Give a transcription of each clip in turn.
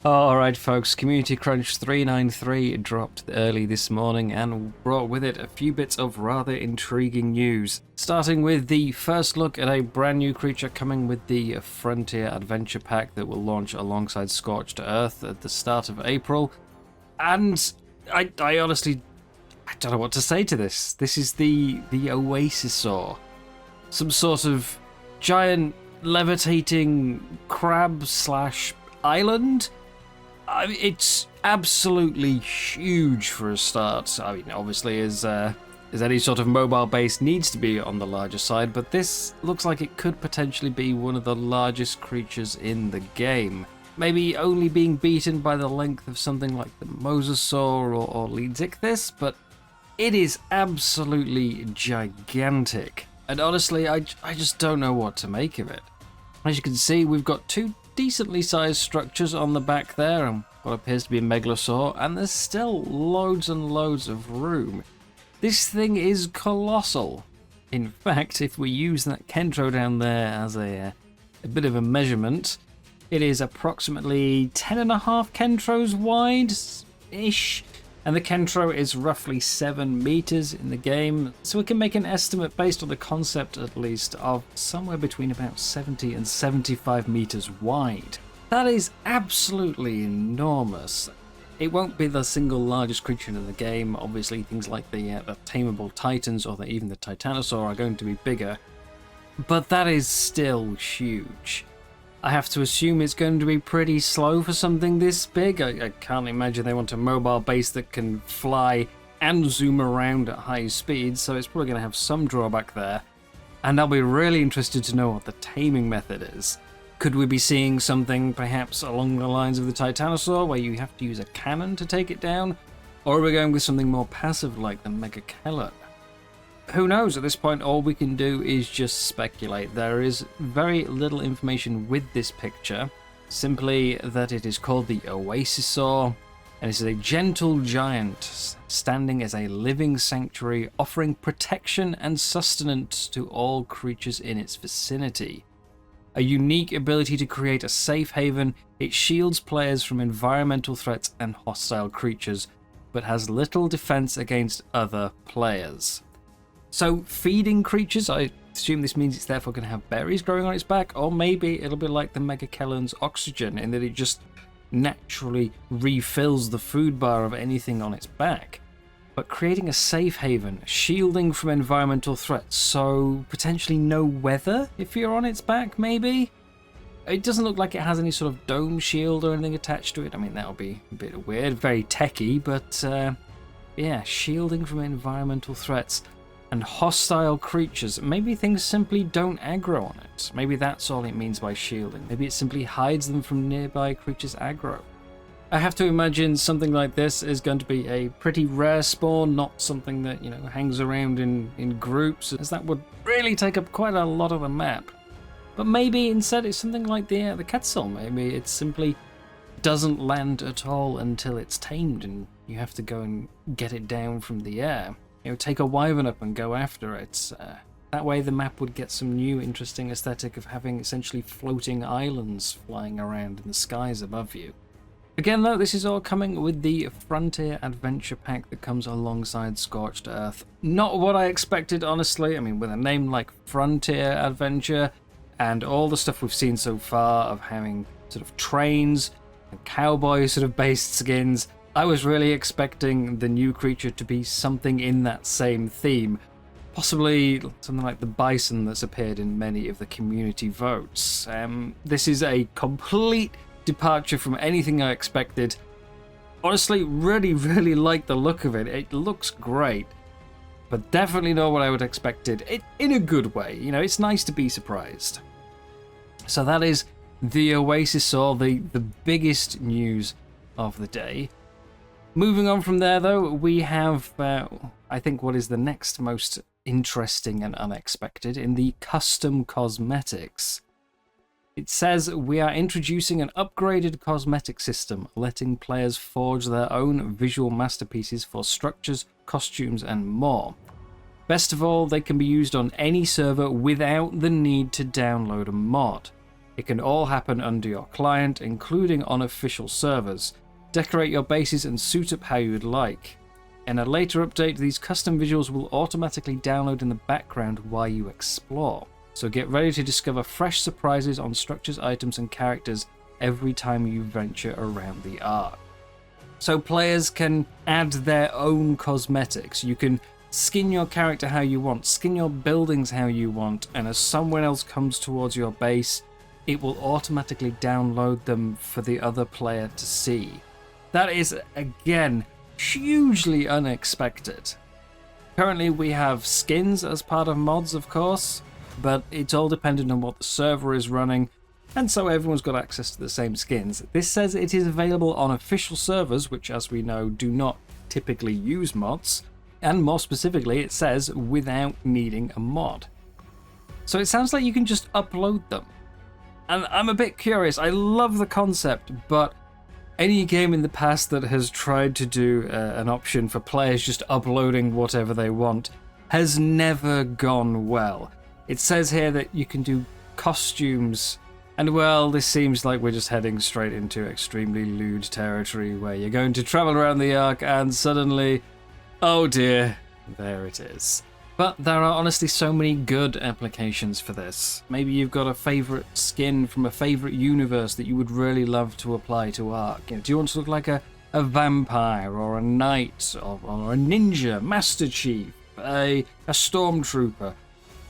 Alright folks, Community Crunch 393 dropped early this morning and brought with it a few bits of rather intriguing news. Starting with the first look at a brand new creature coming with the Frontier Adventure Pack that will launch alongside Scorched Earth at the start of April. And I honestly, I don't know what to say to this. This is the OASISAUR. Some sort of giant levitating crab slash island. It's absolutely huge for a start. I mean, obviously, as any sort of mobile base needs to be on the larger side, but this looks like it could potentially be one of the largest creatures in the game. Maybe only being beaten by the length of something like the Mosasaur or Leedsichthys, but it is absolutely gigantic. And honestly, I just don't know what to make of it. As you can see, we've got two decently sized structures on the back there and what appears to be a megalosaur, and there's still loads and loads of room. This thing is colossal. In fact, if we use that Kentro down there as a bit of a measurement, it is approximately 10.5 Kentros wide-ish, and the Kentro is roughly 7 meters in the game, so we can make an estimate based on the concept at least of somewhere between about 70 and 75 meters wide. That is absolutely enormous. It won't be the single largest creature in the game. Obviously things like the tameable Titans or even the Titanosaur are going to be bigger, but that is still huge. I have to assume it's going to be pretty slow for something this big. I can't imagine they want a mobile base that can fly and zoom around at high speeds, so it's probably going to have some drawback there. And I'll be really interested to know what the taming method is. Could we be seeing something perhaps along the lines of the Titanosaur, where you have to use a cannon to take it down? Or are we going with something more passive like the Megachelon? Who knows? At this point, all we can do is just speculate. There is very little information with this picture, simply that it is called the OASISAUR, and it is a gentle giant standing as a living sanctuary, offering protection and sustenance to all creatures in its vicinity. A unique ability to create a safe haven, it shields players from environmental threats and hostile creatures, but has little defense against other players. So feeding creatures, I assume this means it's therefore going to have berries growing on its back, or maybe it'll be like the Megachelon's oxygen in that it just naturally refills the food bar of anything on its back. But creating a safe haven, shielding from environmental threats, so potentially no weather if you're on its back, maybe? It doesn't look like it has any sort of dome shield or anything attached to it. I mean, that'll be a bit weird, very techy, but yeah, shielding from environmental threats. And hostile creatures, maybe things simply don't aggro on it. Maybe that's all it means by shielding. Maybe it simply hides them from nearby creatures' aggro. I have to imagine something like this is going to be a pretty rare spawn, not something that, hangs around in groups, as that would really take up quite a lot of the map. But maybe instead it's something like the Quetzal. Maybe it simply doesn't land at all until it's tamed and you have to go and get it down from the air. Take a wyvern up and go after it. That way the map would get some new interesting aesthetic of having essentially floating islands flying around in the skies above you. Again though, this is all coming with the Frontier Adventure Pack that comes alongside Scorched Earth. Not what I expected, honestly. I mean, with a name like Frontier Adventure and all the stuff we've seen so far of having sort of trains and cowboy sort of based skins, I was really expecting the new creature to be something in that same theme. Possibly something like the bison that's appeared in many of the community votes. This is a complete departure from anything I expected. Honestly, really like the look of it. It looks great, but definitely not what I would have expected. In a good way, it's nice to be surprised. So that is the OASISAUR, the biggest news of the day. Moving on from there, though, we have, I think, what is the next most interesting and unexpected in the custom cosmetics. It says we are introducing an upgraded cosmetic system, letting players forge their own visual masterpieces for structures, costumes, and more. Best of all, they can be used on any server without the need to download a mod. It can all happen under your client, including on official servers. Decorate your bases and suit up how you'd like. In a later update, these custom visuals will automatically download in the background while you explore. So get ready to discover fresh surprises on structures, items, and characters every time you venture around the Ark. So players can add their own cosmetics. You can skin your character how you want, skin your buildings how you want, and as someone else comes towards your base, it will automatically download them for the other player to see. That is, again, hugely unexpected. Currently we have skins as part of mods, of course, but it's all dependent on what the server is running, and so everyone's got access to the same skins. This says it is available on official servers, which, as we know, do not typically use mods, and more specifically, it says without needing a mod. So it sounds like you can just upload them. And I'm a bit curious. I love the concept, but any game in the past that has tried to do an option for players just uploading whatever they want has never gone well. It says here that you can do costumes, and well, this seems like we're just heading straight into extremely lewd territory where you're going to travel around the Ark and suddenly, oh dear, there it is. But there are honestly so many good applications for this. Maybe you've got a favourite skin from a favourite universe that you would really love to apply to Ark. You know, do you want to look like a vampire or a knight or a ninja, master chief, a stormtrooper?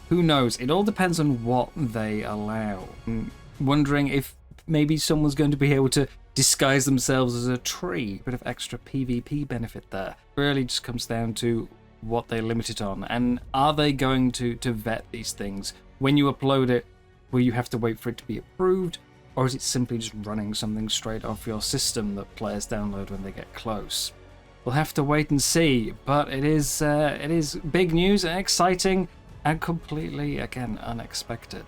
Who knows? It all depends on what they allow. I'm wondering if maybe someone's going to be able to disguise themselves as a tree. A bit of extra PvP benefit there. It really just comes down to what they limit it on, and are they going to vet these things? When you upload it, will you have to wait for it to be approved, or is it simply just running something straight off your system that players download when they get close? We'll have to wait and see, but it is big news and exciting and completely, again, unexpected.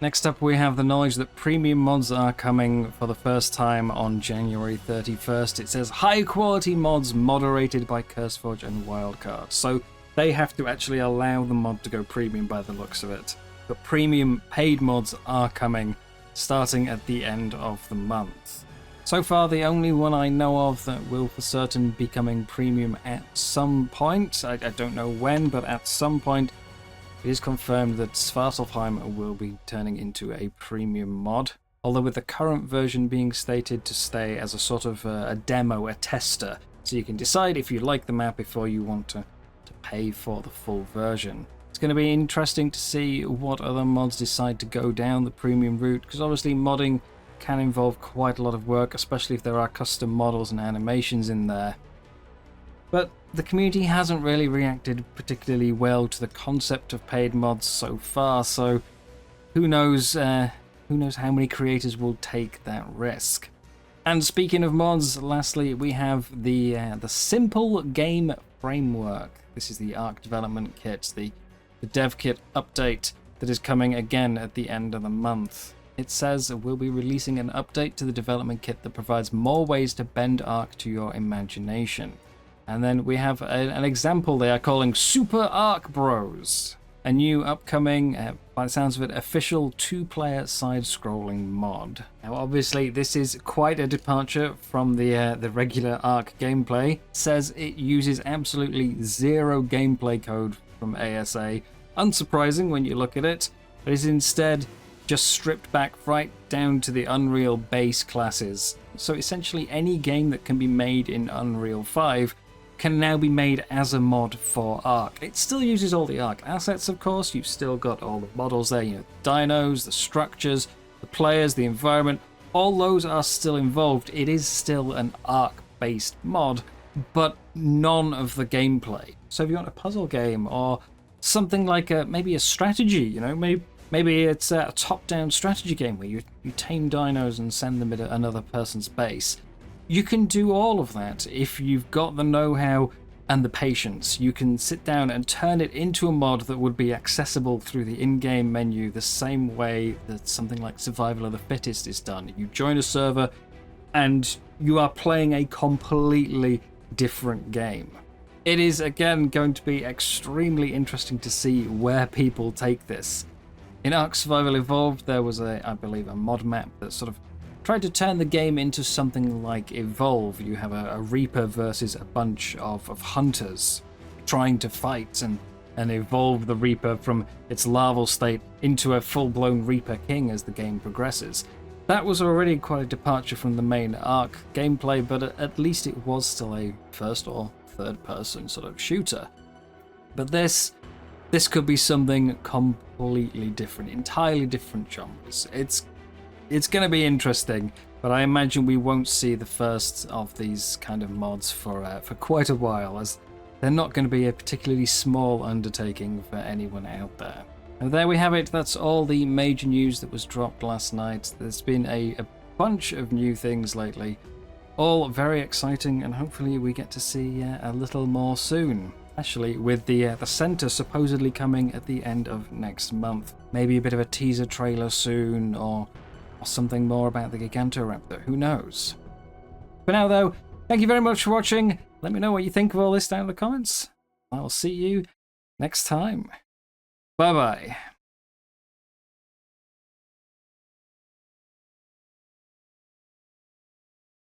Next up, we have the knowledge that premium mods are coming for the first time on January 31st. It says high-quality mods moderated by CurseForge and Wildcard. So they have to actually allow the mod to go premium by the looks of it. But premium paid mods are coming, starting at the end of the month. So far, the only one I know of that will for certain be coming premium at some point. I don't know when, but at some point, it is confirmed that Svartalfheim will be turning into a premium mod, although with the current version being stated to stay as a sort of a demo, a tester, so you can decide if you like the map before you want to pay for the full version. It's going to be interesting to see what other mods decide to go down the premium route, because obviously modding can involve quite a lot of work, especially if there are custom models and animations in there. But the community hasn't really reacted particularly well to the concept of paid mods so far, so who knows how many creators will take that risk. And speaking of mods, lastly we have the Simple Game Framework. This is the ARK development kit, the dev kit update that is coming again at the end of the month. It says we'll be releasing an update to the development kit that provides more ways to bend ARK to your imagination. And then we have an example they are calling Super ARK Bros, a new upcoming, by the sounds of it, official 2-player side-scrolling mod. Now obviously this is quite a departure from the regular ARK gameplay. It says it uses absolutely zero gameplay code from ASA. Unsurprising when you look at it, but is instead just stripped back right down to the Unreal base classes. So essentially any game that can be made in Unreal 5 can now be made as a mod for ARK. It still uses all the ARK assets, of course. You've still got all the models there, you know, the dinos, the structures, the players, the environment. All those are still involved. It is still an ARK-based mod, but none of the gameplay. So if you want a puzzle game or something like maybe a strategy, you know, maybe it's a top-down strategy game where you tame dinos and send them to another person's base. You can do all of that if you've got the know-how and the patience. You can sit down and turn it into a mod that would be accessible through the in-game menu the same way that something like Survival of the Fittest is done. You join a server and you are playing a completely different game. It is, again, going to be extremely interesting to see where people take this. In ARK Survival Evolved, there was I believe, a mod map that sort of tried to turn the game into something like Evolve. You have a Reaper versus a bunch of hunters trying to fight and evolve the Reaper from its larval state into a full-blown Reaper King as the game progresses. That was already quite a departure from the main ARK gameplay, but at least it was still a first or third person sort of shooter. But this could be something completely different, entirely different genres. It's going to be interesting, but I imagine we won't see the first of these kind of mods for quite a while, as they're not going to be a particularly small undertaking for anyone out there. And there we have it. That's all the major news that was dropped last night. There's been a bunch of new things lately, all very exciting, and hopefully we get to see a little more soon. Especially with the center supposedly coming at the end of next month. Maybe a bit of a teaser trailer soon, or something more about the Gigantoraptor. Who knows? For now, though, thank you very much for watching. Let me know what you think of all this down in the comments. I'll see you next time. Bye-bye.